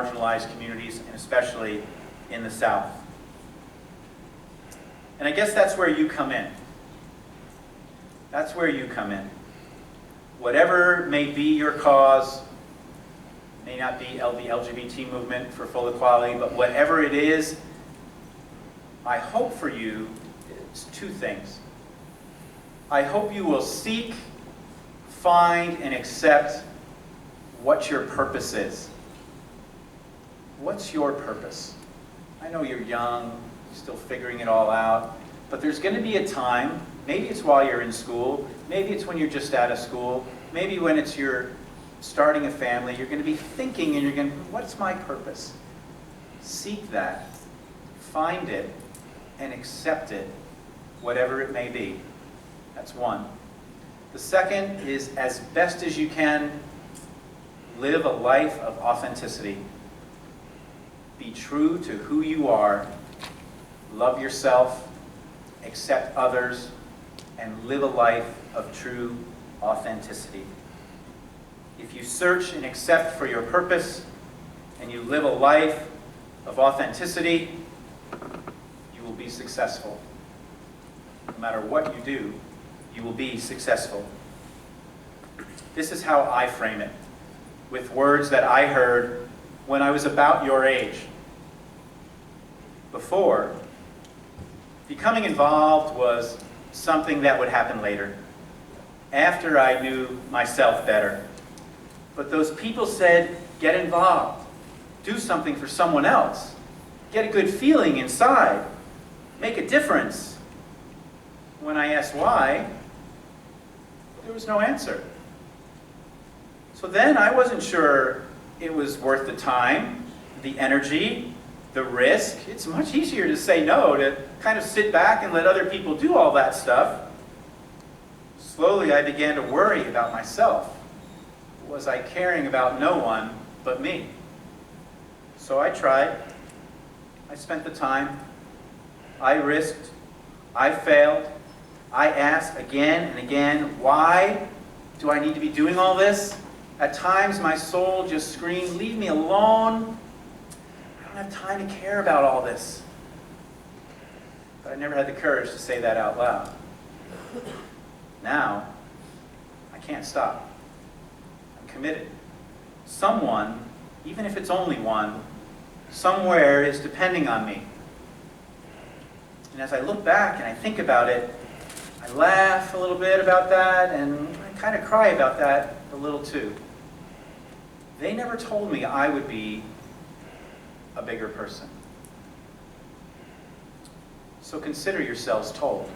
marginalized communities, and especially in the South. And I guess that's where you come in. That's where you come in. Whatever may be your cause, may not be the LGBT movement for full equality, but whatever it is, I hope for you is two things. I hope you will seek, find, and accept what your purpose is. What's your purpose? I know you're young, still figuring it all out, but there's going to be a time, maybe it's while you're in school, maybe it's when you're just out of school, maybe when it's you're starting a family, you're going to be thinking and you're going to, what's my purpose? Seek that, find it, and accept it, whatever it may be. That's one. The second is, as best as you can, live a life of authenticity. Be true to who you are, love yourself, accept others, and live a life of true authenticity. If you search and accept for your purpose, and you live a life of authenticity, you will be successful. No matter what you do, you will be successful. This is how I frame it, with words that I heard when I was about your age. Before, becoming involved was something that would happen later, after I knew myself better. But those people said, get involved, do something for someone else, get a good feeling inside, make a difference. When I asked why, there was no answer. So then I wasn't sure it was worth the time, the energy, the risk. It's much easier to say no, to kind of sit back and let other people do all that stuff. Slowly I began to worry about myself. Was I caring about no one but me? So I tried. I spent the time. I risked. I failed. I asked again and again, why do I need to be doing all this? At times my soul just screamed, leave me alone. I don't have time to care about all this. But I never had the courage to say that out loud. Now, I can't stop. I'm committed. Someone, even if it's only one, somewhere is depending on me. And as I look back and I think about it, I laugh a little bit about that, and I kind of cry about that a little too. They never told me I would be a bigger person. So consider yourselves told.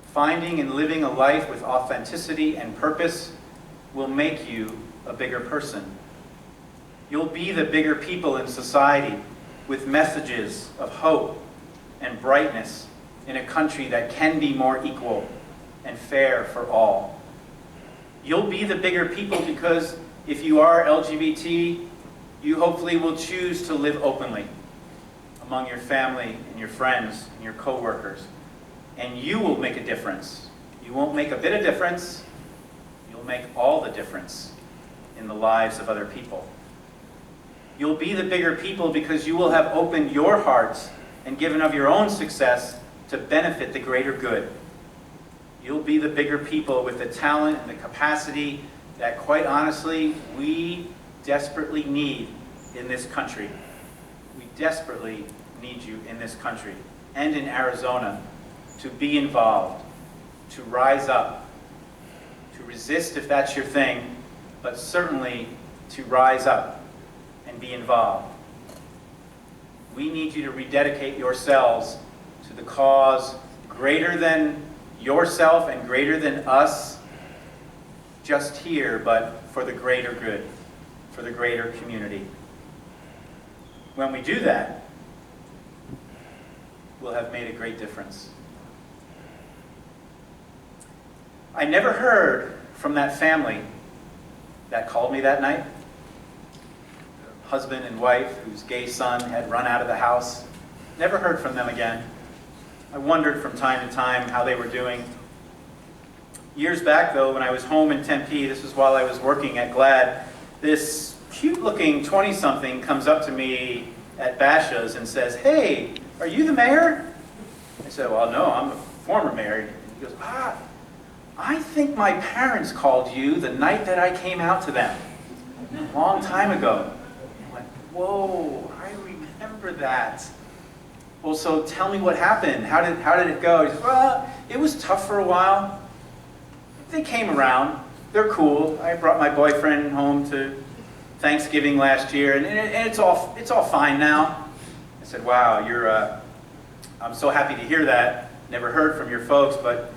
Finding and living a life with authenticity and purpose will make you a bigger person. You'll be the bigger people in society with messages of hope and brightness in a country that can be more equal and fair for all. You'll be the bigger people because if you are LGBT, you hopefully will choose to live openly among your family and your friends and your co-workers. And you will make a difference. You won't make a bit of difference, you'll make all the difference in the lives of other people. You'll be the bigger people because you will have opened your hearts and given of your own success to benefit the greater good. You'll be the bigger people with the talent and the capacity that, quite honestly, we desperately need in this country. We desperately need you in this country and in Arizona to be involved, to rise up, to resist if that's your thing, but certainly to rise up and be involved. We need you to rededicate yourselves to the cause greater than yourself and greater than us just here, but for the greater good, for the greater community. When we do that, we'll have made a great difference. I never heard from that family that called me that night, husband and wife whose gay son had run out of the house. Never heard from them again. I wondered from time to time how they were doing. Years back, though, when I was home in Tempe, this was while I was working at GLAAD, this cute-looking 20-something comes up to me at Basha's and says, "Hey, are you the mayor?" I said, "Well, no, I'm the former mayor." And he goes, "I think my parents called you the night that I came out to them, a long time ago." I went, "Whoa, I remember that." "Well, so tell me what happened. How did it go?" He says, "Well, it was tough for a while. They came around. They're cool. I brought my boyfriend home to Thanksgiving last year, and it's all fine now." I said, "Wow, I'm so happy to hear that. Never heard from your folks, but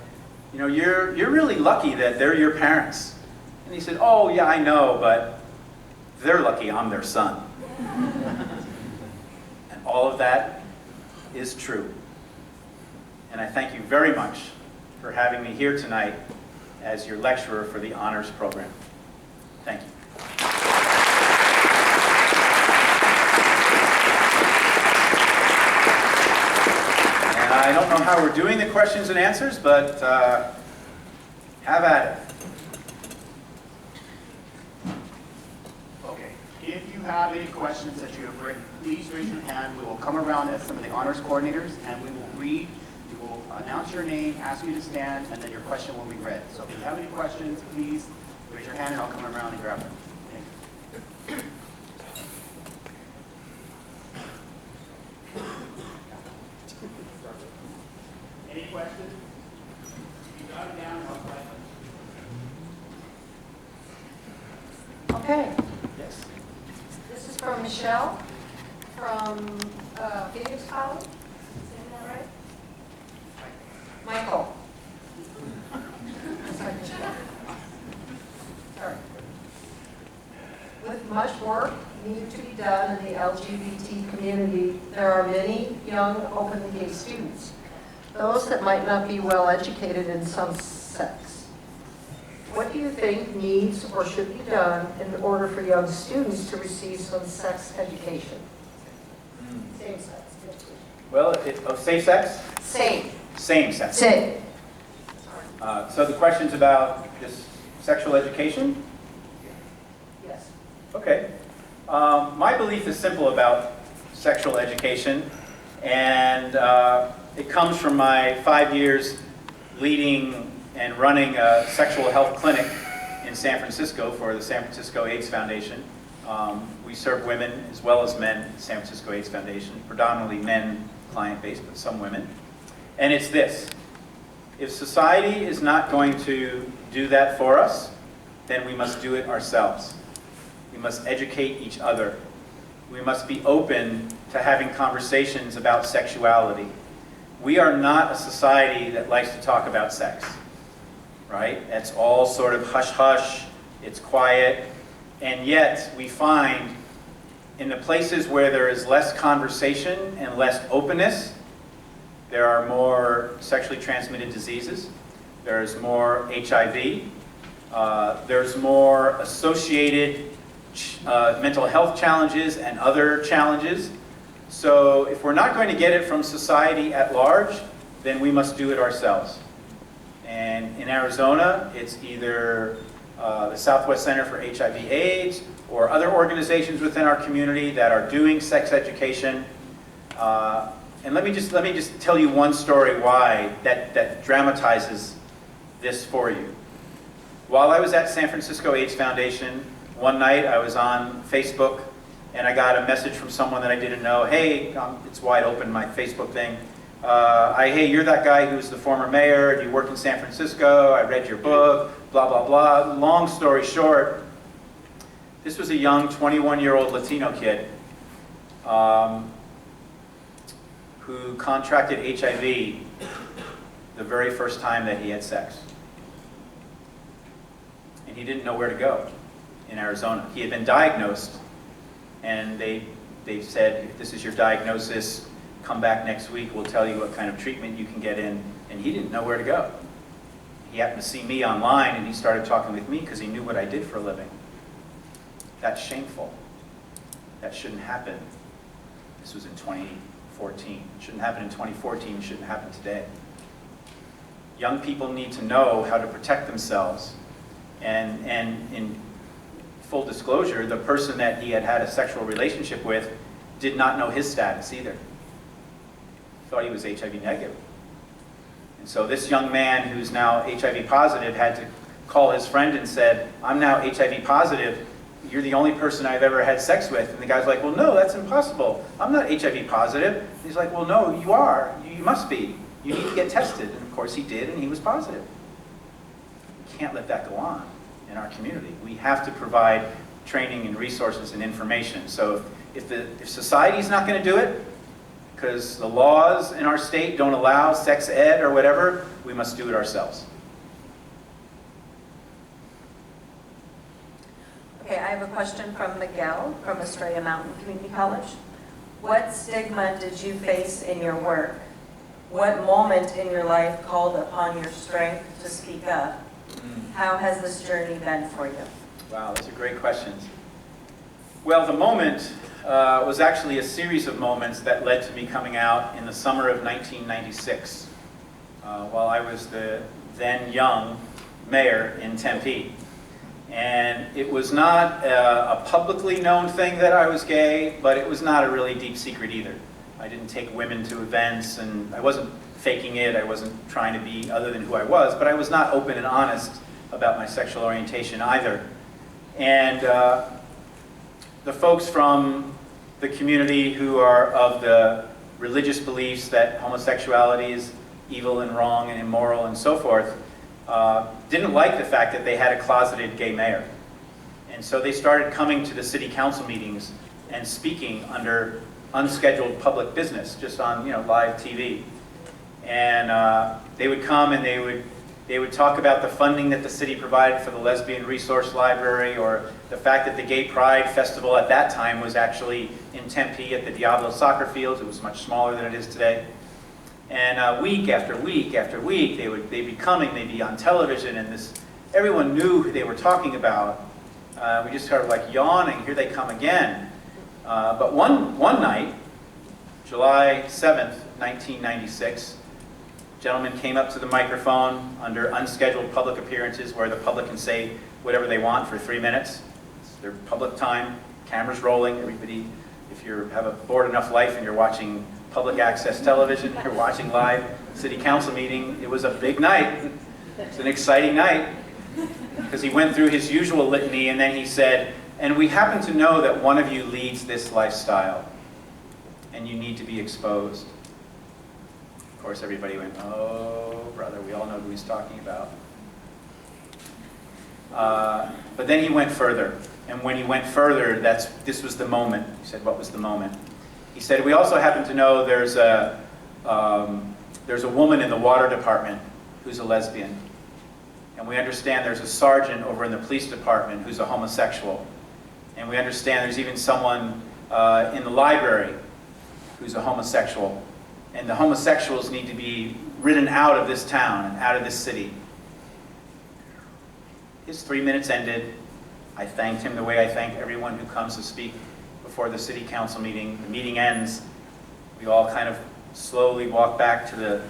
you're really lucky that they're your parents." And he said, "Oh yeah, I know, but they're lucky I'm their son." And all of that is true. And I thank you very much for having me here tonight as your lecturer for the honors program. Thank you. And I don't know how we're doing the questions and answers, but have at it. Okay, if you have any questions that you have written, please raise your hand. We will come around as some of the honors coordinators, and we will read. We will announce your name, ask you to stand, and then your question will be read. So if you have any questions, please raise your hand, and I'll come around and grab them. Thank you. Any questions? If you jot it down, I'll write them. Okay, Yes. this is from Michelle from Phoenix College. Is that right? Michael. Sorry, Michelle. Sorry. With much work needed to be done in the LGBT community, there are many young openly gay students, those that might not be well educated in some sex. What do you think needs or should be done in order for young students to receive some sex education? Same sex education. Well, safe sex? Same. Same sex. Same. So the question's about this sexual education? Yes. Okay. My belief is simple about sexual education, and it comes from my 5 years leading and running a sexual health clinic in San Francisco for the San Francisco AIDS Foundation. We serve women as well as men at the San Francisco AIDS Foundation, predominantly men client base, but some women. And it's this: if society is not going to do that for us, then we must do it ourselves. We must educate each other. We must be open to having conversations about sexuality. We are not a society that likes to talk about sex, right? It's all sort of hush-hush, it's quiet, and yet we find in the places where there is less conversation and less openness, there are more sexually transmitted diseases, there's more HIV, there's more associated mental health challenges and other challenges. So if we're not going to get it from society at large, then we must do it ourselves. And in Arizona, it's either the Southwest Center for HIV/AIDS or other organizations within our community that are doing sex education. And let me just tell you one story why that dramatizes this for you. While I was at San Francisco AIDS Foundation, one night I was on Facebook and I got a message from someone that I didn't know. "Hey, it's wide open, my Facebook thing. Hey, you're that guy who's the former mayor, and you work in San Francisco, I read your book, blah, blah, blah." Long story short, this was a young 21-year-old Latino kid who contracted HIV the very first time that he had sex. And he didn't know where to go in Arizona. He had been diagnosed, and they said, "If this is your diagnosis, come back next week, we'll tell you what kind of treatment you can get in." And he didn't know where to go. He happened to see me online, and he started talking with me because he knew what I did for a living. That's shameful. That shouldn't happen. This was in 2014. It shouldn't happen in 2014. It shouldn't happen today. Young people need to know how to protect themselves. And in full disclosure, the person that he had had a sexual relationship with did not know his status either. Thought he was HIV negative. And so this young man who's now HIV positive had to call his friend and said, I'm now HIV positive. You're the only person I've ever had sex with. And the guy's like, well, no, that's impossible. I'm not HIV positive. And he's like, well, no, you are. You must be. You need to get tested. And of course he did, and he was positive. We can't let that go on in our community. We have to provide training and resources and information. So if society's not going to do it, because the laws in our state don't allow sex ed or whatever, we must do it ourselves. Okay, I have a question from Miguel from Estrella Mountain Community College. What stigma did you face in your work? What moment in your life called upon your strength to speak up? How has this journey been for you? Wow, those are great questions. Well, the moment was actually a series of moments that led to me coming out in the summer of 1996, while I was the then young mayor in Tempe. And it was not a publicly known thing that I was gay, but it was not a really deep secret either. I didn't take women to events, and I wasn't faking it. I wasn't trying to be other than who I was, but I was not open and honest about my sexual orientation either. And the folks from the community who are of the religious beliefs that homosexuality is evil and wrong and immoral and so forth, didn't like the fact that they had a closeted gay mayor. And so they started coming to the city council meetings and speaking under unscheduled public business, just on live TV. And they would come and they would talk about the funding that the city provided for the Lesbian Resource Library, or the fact that the Gay Pride Festival at that time was actually in Tempe at the Diablo Soccer Fields. It was much smaller than it is today. And week after week after week, they'd be coming, they'd be on television, and everyone knew who they were talking about. We just started like yawning, here they come again. But one night, July 7th, 1996, a gentleman came up to the microphone under unscheduled public appearances where the public can say whatever they want for 3 minutes. It's their public time, cameras rolling, everybody, if you have a bored enough life and you're watching public access television, you're watching live city council meeting, it was a big night. It's an exciting night, because he went through his usual litany and then he said, and we happen to know that one of you leads this lifestyle and you need to be exposed. Of course, everybody went, oh, brother, we all know who he's talking about. But then he went further. And when he went further, this was the moment. He said, what was the moment? He said, we also happen to know there's a woman in the water department who's a lesbian. And we understand there's a sergeant over in the police department who's a homosexual. And we understand there's even someone in the library who's a homosexual. And the homosexuals need to be ridden out of this town and out of this city. His 3 minutes ended. I thanked him the way I thank everyone who comes to speak before the city council meeting. The meeting ends. We all kind of slowly walk back to the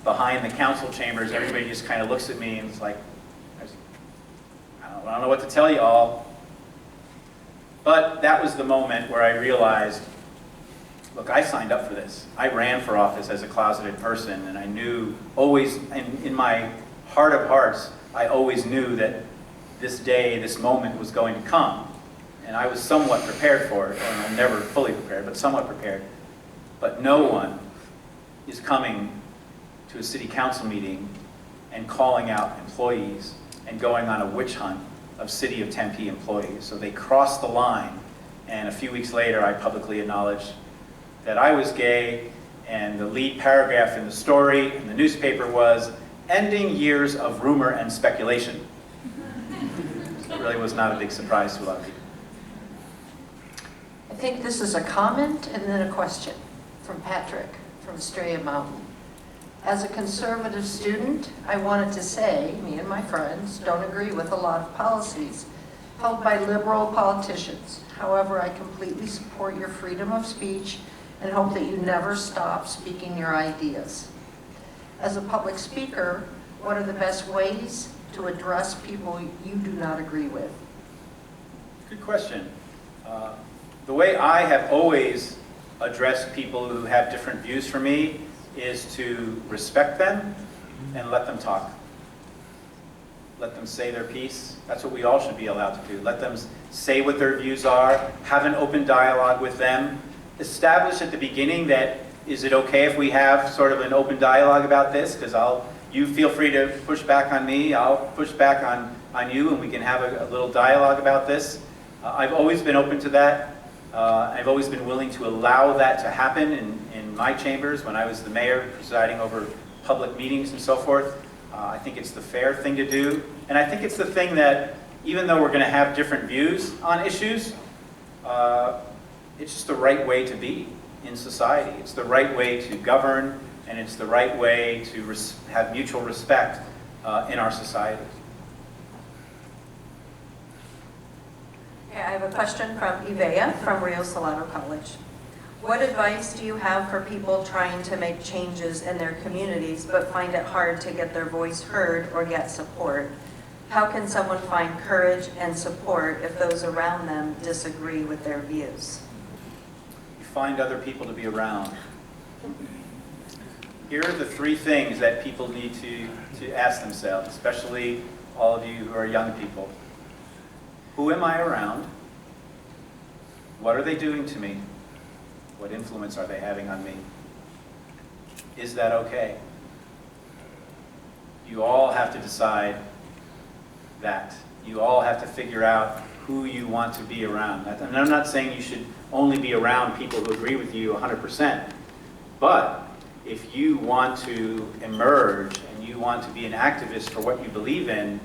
behind the council chambers. Everybody just kind of looks at me and is like, I don't know what to tell you all. But that was the moment where I realized, look, I signed up for this. I ran for office as a closeted person, and I knew always, in my heart of hearts, I always knew that this day, this moment was going to come. And I was somewhat prepared for it, or never fully prepared, but somewhat prepared. But no one is coming to a city council meeting and calling out employees and going on a witch hunt of City of Tempe employees. So they crossed the line, and a few weeks later I publicly acknowledged that I was gay, and the lead paragraph in the story in the newspaper was, "Ending years of rumor and speculation." So it really was not a big surprise to a lot of people. I think this is a comment and then a question from Patrick from Estrella Mountain. As a conservative student, I wanted to say, me and my friends don't agree with a lot of policies held by liberal politicians. However, I completely support your freedom of speech and hope that you never stop speaking your ideas. As a public speaker, what are the best ways to address people you do not agree with? Good question. The way I have always addressed people who have different views from me is to respect them and let them talk. Let them say their piece. That's what we all should be allowed to do. Let them say what their views are, have an open dialogue with them, establish at the beginning that, is it okay if we have sort of an open dialogue about this? Because you feel free to push back on me, I'll push back on you, and we can have a little dialogue about this. I've always been open to that. I've always been willing to allow that to happen in my chambers when I was the mayor presiding over public meetings and so forth. I think it's the fair thing to do. And I think it's the thing that, even though we're going to have different views on issues, it's just the right way to be in society. It's the right way to govern, and it's the right way to have mutual respect in our society. Okay, I have a question from Ivea from Rio Salado College. What advice do you have for people trying to make changes in their communities but find it hard to get their voice heard or get support? How can someone find courage and support if those around them disagree with their views? You find other people to be around. Here are the three things that people need to ask themselves, especially all of you who are young people. Who am I around? What are they doing to me? What influence are they having on me? Is that okay? You all have to decide that. You all have to figure out who you want to be around. And I'm not saying you should only be around people who agree with you 100%, but if you want to emerge and you want to be an activist for what you believe in,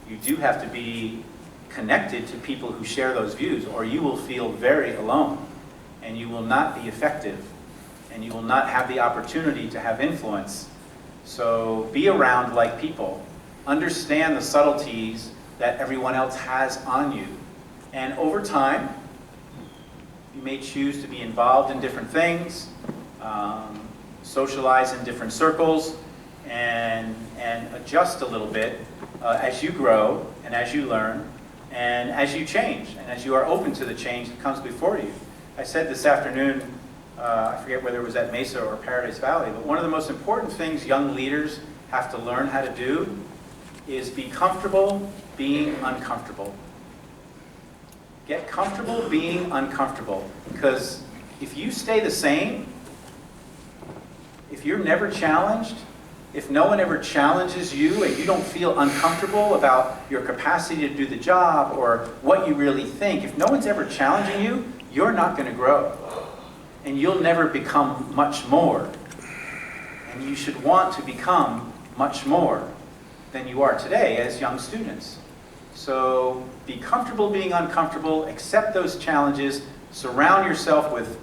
you do have to be connected to people who share those views, or you will feel very alone, and you will not be effective, and you will not have the opportunity to have influence. So be around like people. Understand the subtleties that everyone else has on you. And over time, you may choose to be involved in different things, socialize in different circles, and adjust a little bit as you grow and as you learn and as you change and as you are open to the change that comes before you. I said this afternoon, I forget whether it was at Mesa or Paradise Valley, but one of the most important things young leaders have to learn how to do is be comfortable being uncomfortable. Get comfortable being uncomfortable, because if you stay the same, if you're never challenged, if no one ever challenges you and you don't feel uncomfortable about your capacity to do the job or what you really think, if no one's ever challenging you, you're not going to grow. And you'll never become much more. And you should want to become much more than you are today as young students. So be comfortable being uncomfortable, accept those challenges, surround yourself with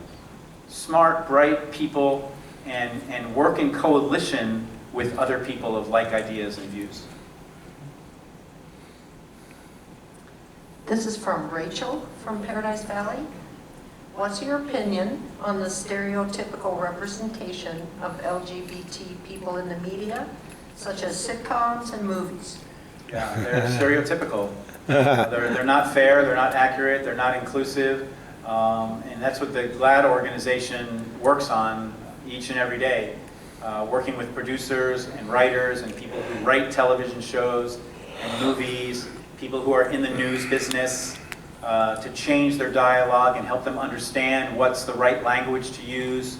smart, bright people, and work in coalition with other people of like ideas and views. This is from Rachel from Paradise Valley. What's your opinion on the stereotypical representation of LGBT people in the media, such as sitcoms and movies? Yeah, they're stereotypical. They're not fair, they're not accurate, they're not inclusive, and that's what the GLAAD organization works on each and every day, working with producers and writers and people who write television shows and movies, people who are in the news business, to change their dialogue and help them understand what's the right language to use.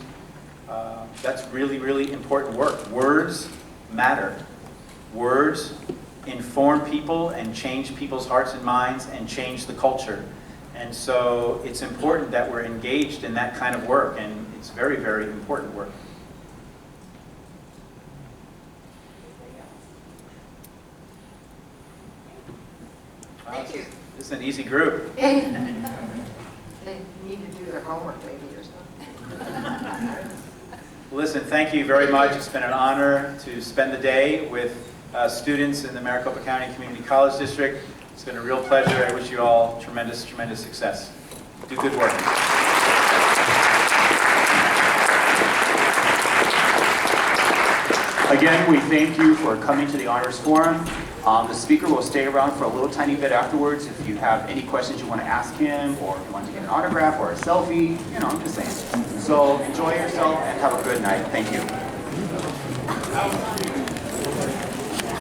That's really, really important work. Words matter. Words inform people and change people's hearts and minds and change the culture. And so it's important that we're engaged in that kind of work, and it's very, very important work. Thank you. This is an easy group. They need to do their homework maybe or something. Listen, thank you very much. It's been an honor to spend the day with students in the Maricopa County Community College District. It's been a real pleasure. I wish you all tremendous, tremendous success. Do good work. Again, we thank you for coming to the Honors Forum. The speaker will stay around for a little tiny bit afterwards if you have any questions you want to ask him, or if you want to get an autograph or a selfie, you know, I'm just saying. So enjoy yourself and have a good night. Thank you.